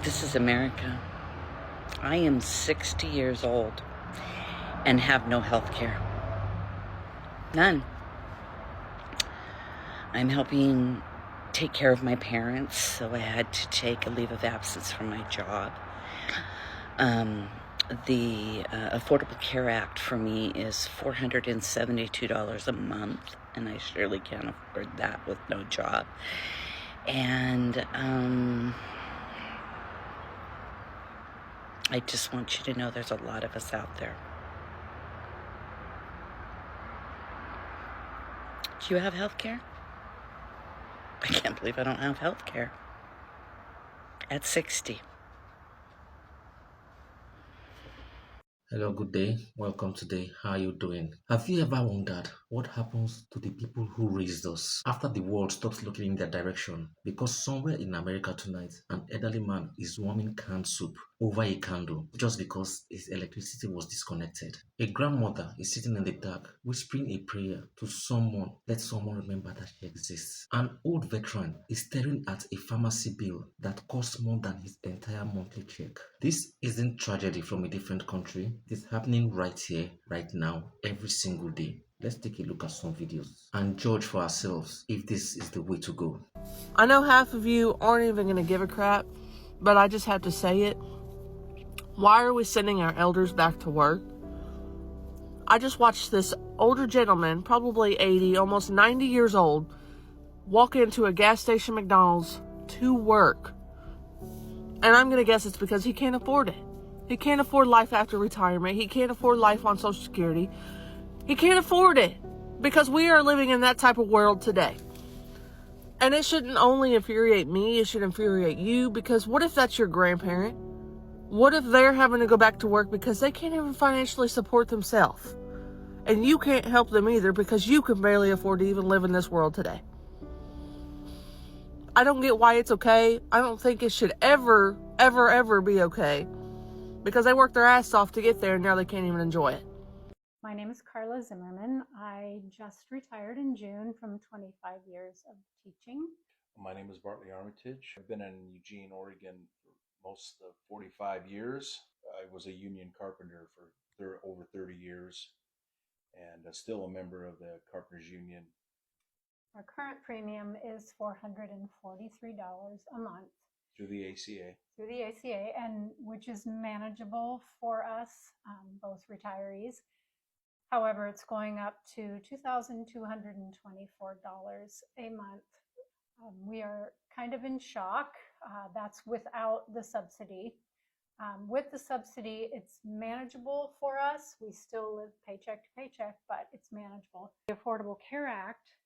This is America. I am 60 years old and have no health care. None. I'm helping take care of my parents, so I had to take a leave of absence from my job. The Affordable Care Act for me is $472 a month, and I surely can't afford that with no job. And I just want you to know there's a lot of us out there. Do you have health care? I can't believe I don't have health care at 60. Hello, good day. Welcome today. How are you doing? Have you ever wondered what happens to the people who raised us after the world stops looking in their direction? Because somewhere in America tonight, an elderly man is warming canned soup over a candle just because his electricity was disconnected. A grandmother is sitting in the dark, whispering a prayer to someone, let someone remember that she exists. An old veteran is staring at a pharmacy bill that costs more than his entire monthly check. This isn't tragedy from a different country. It is happening right here, right now, every single day. Let's take a look at some videos and judge for ourselves if this is the way to go. I know half of you aren't even going to give a crap, but I just have to say it. Why are we sending our elders back to work? I just watched this older gentleman, probably 80, almost 90 years old, walk into a gas station McDonald's to work. And I'm going to guess it's because he can't afford it. He can't afford life after retirement. He can't afford life on Social Security. He can't afford it because we are living in that type of world today. And it shouldn't only infuriate me, it should infuriate you, because what if that's your grandparent? What if they're having to go back to work because they can't even financially support themselves? And you can't help them either because you can barely afford to even live in this world today. I don't get why it's okay. I don't think it should ever be okay, because they worked their ass off to get there and now they can't even enjoy it. My name is Carla Zimmerman. I just retired in June from 25 years of teaching. My name is Bartley Armitage. I've been in Eugene, Oregon for most of 45 years. I was a union carpenter for over 30 years and still a member of the Carpenters Union. Our current premium is $443 a month. Through the ACA. Through the ACA, and which is manageable for us, both retirees. However, it's going up to $2,224 a month. We are kind of in shock. That's without the subsidy. With the subsidy, it's manageable for us. We still live paycheck to paycheck, but it's manageable. The Affordable Care Act,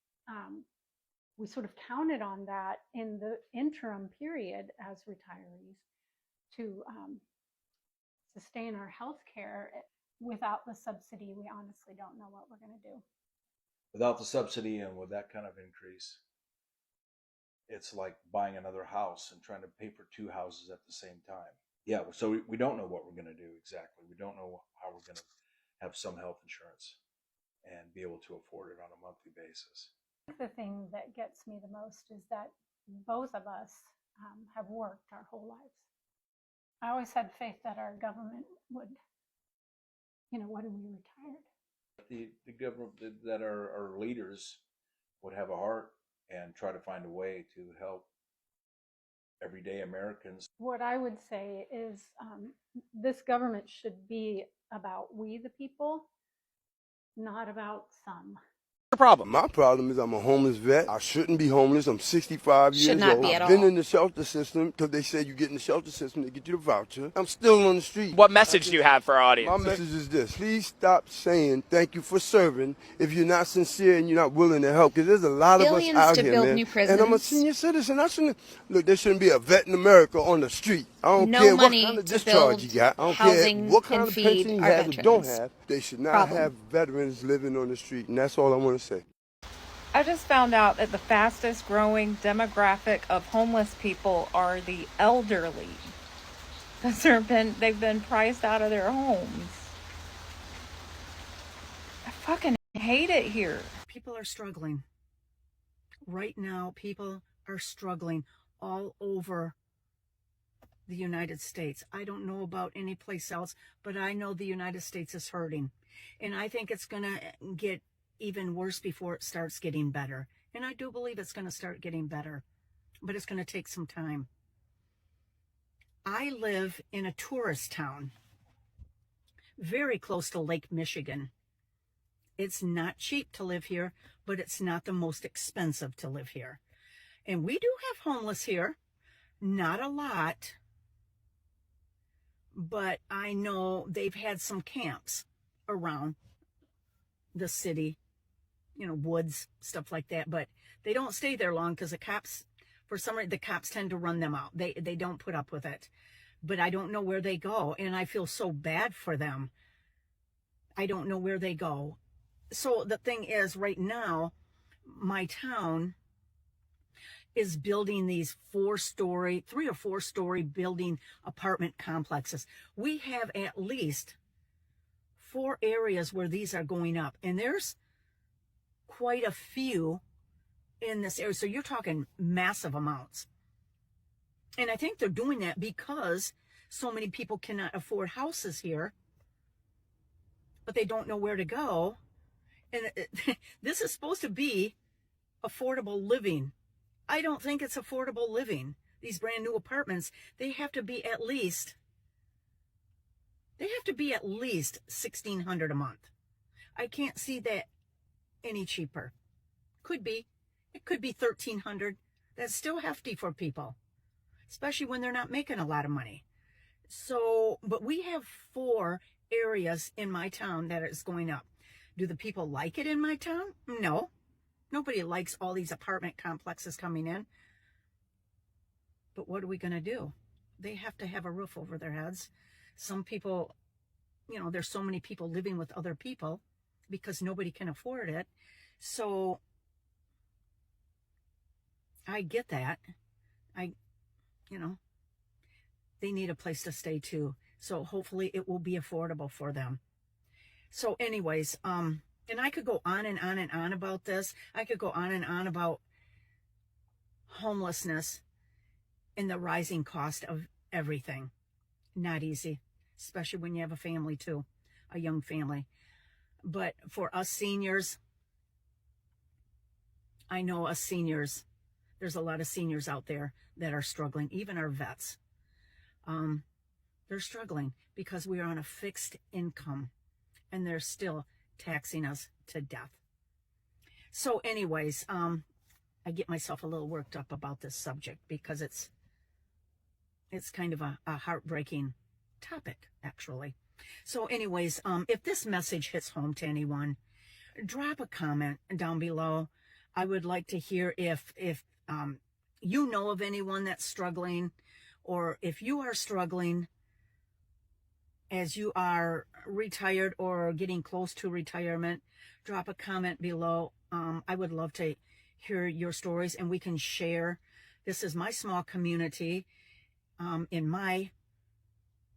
we sort of counted on that in the interim period as retirees to sustain our health care. Without the subsidy, we honestly don't know what we're going to do. Without the subsidy and with that kind of increase, it's like buying another house and trying to pay for two houses at the same time. Yeah, so we don't know what we're going to do exactly. We don't know how we're going to have some health insurance and be able to afford it on a monthly basis. The thing that gets me the most is that both of us have worked our whole lives. I always had faith that our government would, when we retired. The government, that our leaders would have a heart and try to find a way to help everyday Americans. What I would say is this government should be about we the people, not about some. My problem is I'm a homeless vet. I shouldn't be homeless. I'm 65 Should years not old. be at I've been all. in the shelter system till they say you get in the shelter system, they get you the voucher. I'm still on the street. What message do you have for our audience? My message is this. Please stop saying thank you for serving if you're not sincere and you're not willing to help. Because there's a lot Billions of us out to here, build man. new And I'm a prisons. senior citizen. Look, there shouldn't be a vet in America on the street. I don't No care what money kind of to discharge build you got. I don't housing care what can kind of feed pension you our have or don't veterans. have. They should not Problem. have veterans living on the street. And that's all I want to say. I just found out that the fastest growing demographic of homeless people are the elderly. Because they've been priced out of their homes. I fucking hate it here. People are struggling. Right now, people are struggling all over the United States. I don't know about any place else, but I know the United States is hurting. And I think it's going to get even worse before it starts getting better. And I do believe it's going to start getting better, but it's going to take some time. I live in a tourist town, very close to Lake Michigan. It's not cheap to live here, but it's not the most expensive to live here. And we do have homeless here, not a lot, but I know they've had some camps around the city, you know, woods, stuff like that, but they don't stay there long because the cops, for some reason, the cops tend to run them out. They don't put up with it, but I don't know where they go. And I feel so bad for them. I don't know where they go. So the thing is, right now, my town is building these 3 or 4 story building apartment complexes. We have at least 4 areas where these are going up, and there's quite a few in this area. So you're talking massive amounts. And I think they're doing that because so many people cannot afford houses here, but they don't know where to go. And this is supposed to be affordable living. I don't think it's affordable living. These brand new apartments, they have to be at least $1,600 a month. I can't see that any cheaper. It could be $1,300. That's still hefty for people, especially when they're not making a lot of money. So, but we have 4 areas in my town that is going up. Do the people like it in my town? No. Nobody likes all these apartment complexes coming in. But what are we going to do? They have to have a roof over their heads. Some people, you know, there's so many people living with other people because nobody can afford it. So I get that. You know, they need a place to stay too. So hopefully it will be affordable for them. So anyways, and I could go on and on and on about this. I could go on and on about homelessness and the rising cost of everything. Not easy, especially when you have a family too, a young family. But for us seniors, I know us seniors, there's a lot of seniors out there that are struggling, even our vets. They're struggling because we are on a fixed income and they're still taxing us to death. So anyways, I get myself a little worked up about this subject because it's kind of a heartbreaking topic, actually. So anyways, if this message hits home to anyone, drop a comment down below. I would like to hear if you know of anyone that's struggling, or if you are struggling as you are retired or getting close to retirement. Drop a comment below. I would love to hear your stories and we can share. This is my small community in my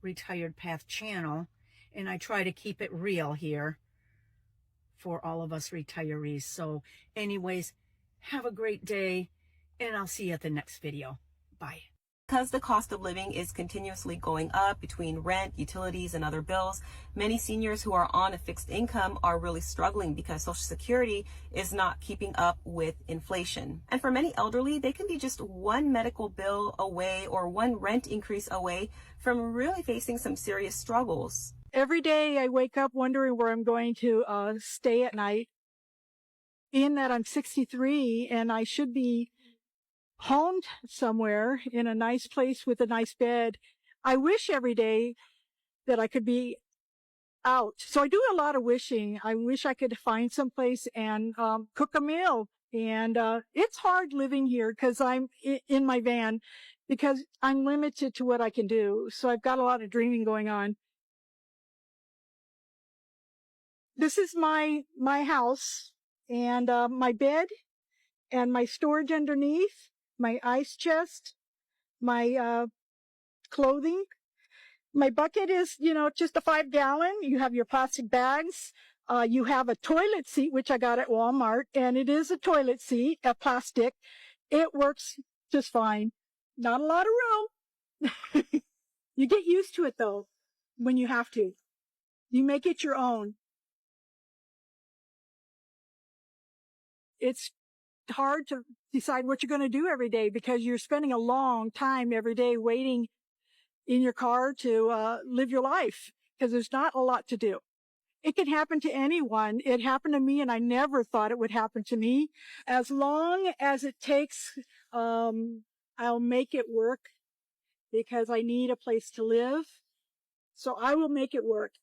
Retired Path channel, and I try to keep it real here for all of us retirees. So anyways, have a great day, and I'll see you at the next video. Bye. Because the cost of living is continuously going up between rent, utilities, and other bills, many seniors who are on a fixed income are really struggling because Social Security is not keeping up with inflation. And for many elderly, they can be just one medical bill away or one rent increase away from really facing some serious struggles. Every day I wake up wondering where I'm going to stay at night. Being that I'm 63 and I should be homed somewhere in a nice place with a nice bed, I wish every day that I could be out. So I do a lot of wishing. I wish I could find some place and cook a meal. And it's hard living here because I'm in my van because I'm limited to what I can do. So I've got a lot of dreaming going on. This is my house, and my bed and my storage underneath, my ice chest, my clothing. My bucket is, just a 5-gallon. You have your plastic bags. You have a toilet seat, which I got at Walmart, and it is a toilet seat, a plastic. It works just fine. Not a lot of room. You get used to it though, when you have to. You make it your own. It's hard to decide what you're going to do every day because you're spending a long time every day waiting in your car to live your life because there's not a lot to do. It can happen to anyone. It happened to me, and I never thought it would happen to me. As long as it takes, I'll make it work because I need a place to live. So I will make it work.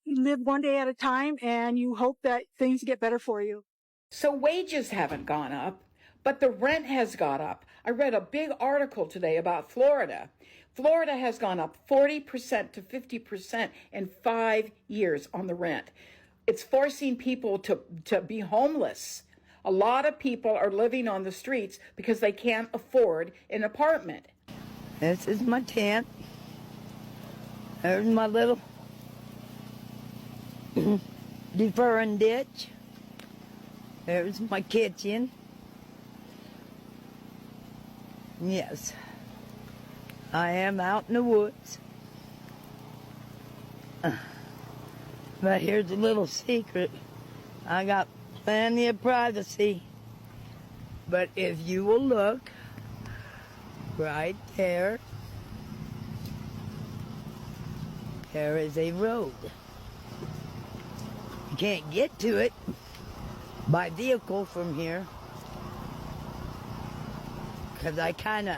Live one day at a time, and you hope that things get better for you. So wages haven't gone up, but the rent has gone up. I read a big article today about Florida. Florida has gone up 40% to 50% in 5 years on the rent. It's forcing people to be homeless. A lot of people are living on the streets because they can't afford an apartment. This is my tent. There's my little deferring ditch. There's my kitchen. Yes, I am out in the woods. But here's a little secret. I got plenty of privacy. But if you will look right there, there is a road. You can't get to it by vehicle from here because I kind of...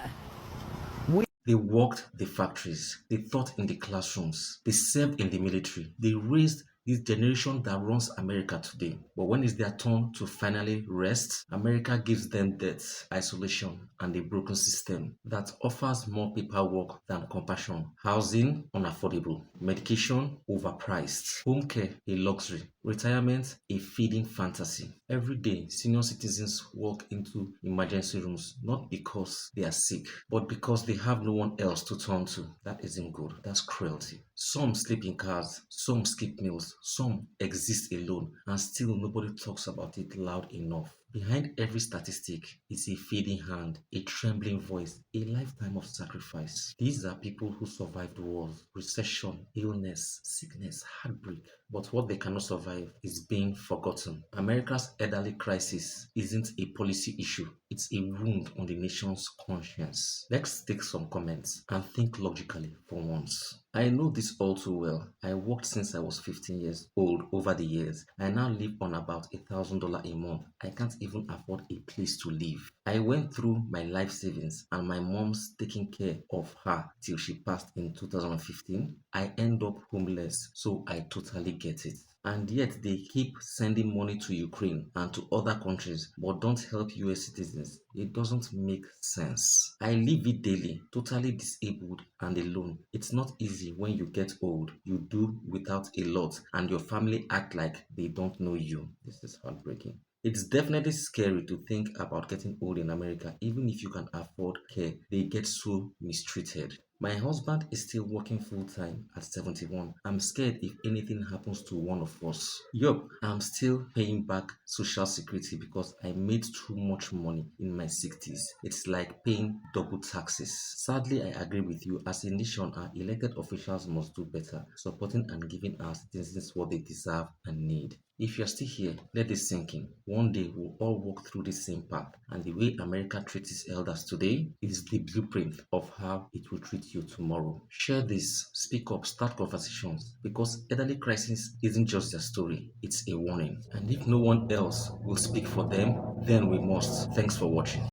They worked the factories, they taught in the classrooms, they served in the military, they raised this generation that runs America today. But when it's their turn to finally rest, America gives them death, isolation, and a broken system that offers more paperwork than compassion. Housing, unaffordable. Medication, overpriced. Home care, a luxury. Retirement, a feeding fantasy. Every day, senior citizens walk into emergency rooms not because they are sick, but because they have no one else to turn to. That isn't good. That's cruelty. Some sleep in cars, some skip meals, some exist alone, and still nobody talks about it loud enough. Behind every statistic is a fading hand, a trembling voice, a lifetime of sacrifice. These are people who survived wars, recession, illness, sickness, heartbreak. But what they cannot survive is being forgotten. America's elderly crisis isn't a policy issue. It's a wound on the nation's conscience. Let's take some comments and think logically for once. I know this all too well. I worked since I was 15 years old over the years. I now live on about $1,000 a month. I can't even afford a place to live. I went through my life savings and my mom's taking care of her till she passed in 2015. I end up homeless, so I totally get it. And yet they keep sending money to Ukraine and to other countries but don't help US citizens. It doesn't make sense. I live it daily, totally disabled and alone. It's not easy when you get old. You do without a lot and your family act like they don't know you. This is heartbreaking. It's definitely scary to think about getting old in America. Even if you can afford care, they get so mistreated. My husband is still working full-time at 71. I'm scared if anything happens to one of us. Yup, I'm still paying back Social Security because I made too much money in my 60s. It's like paying double taxes. Sadly, I agree with you. As a nation, our elected officials must do better, supporting and giving our citizens what they deserve and need. If you're still here, let this sink in. One day we'll all walk through the same path, and the way America treats its elders today is the blueprint of how it will treat you tomorrow. Share this, speak up, start conversations, because elderly crisis isn't just a story, it's a warning. And if no one else will speak for them, then we must. Thanks for watching.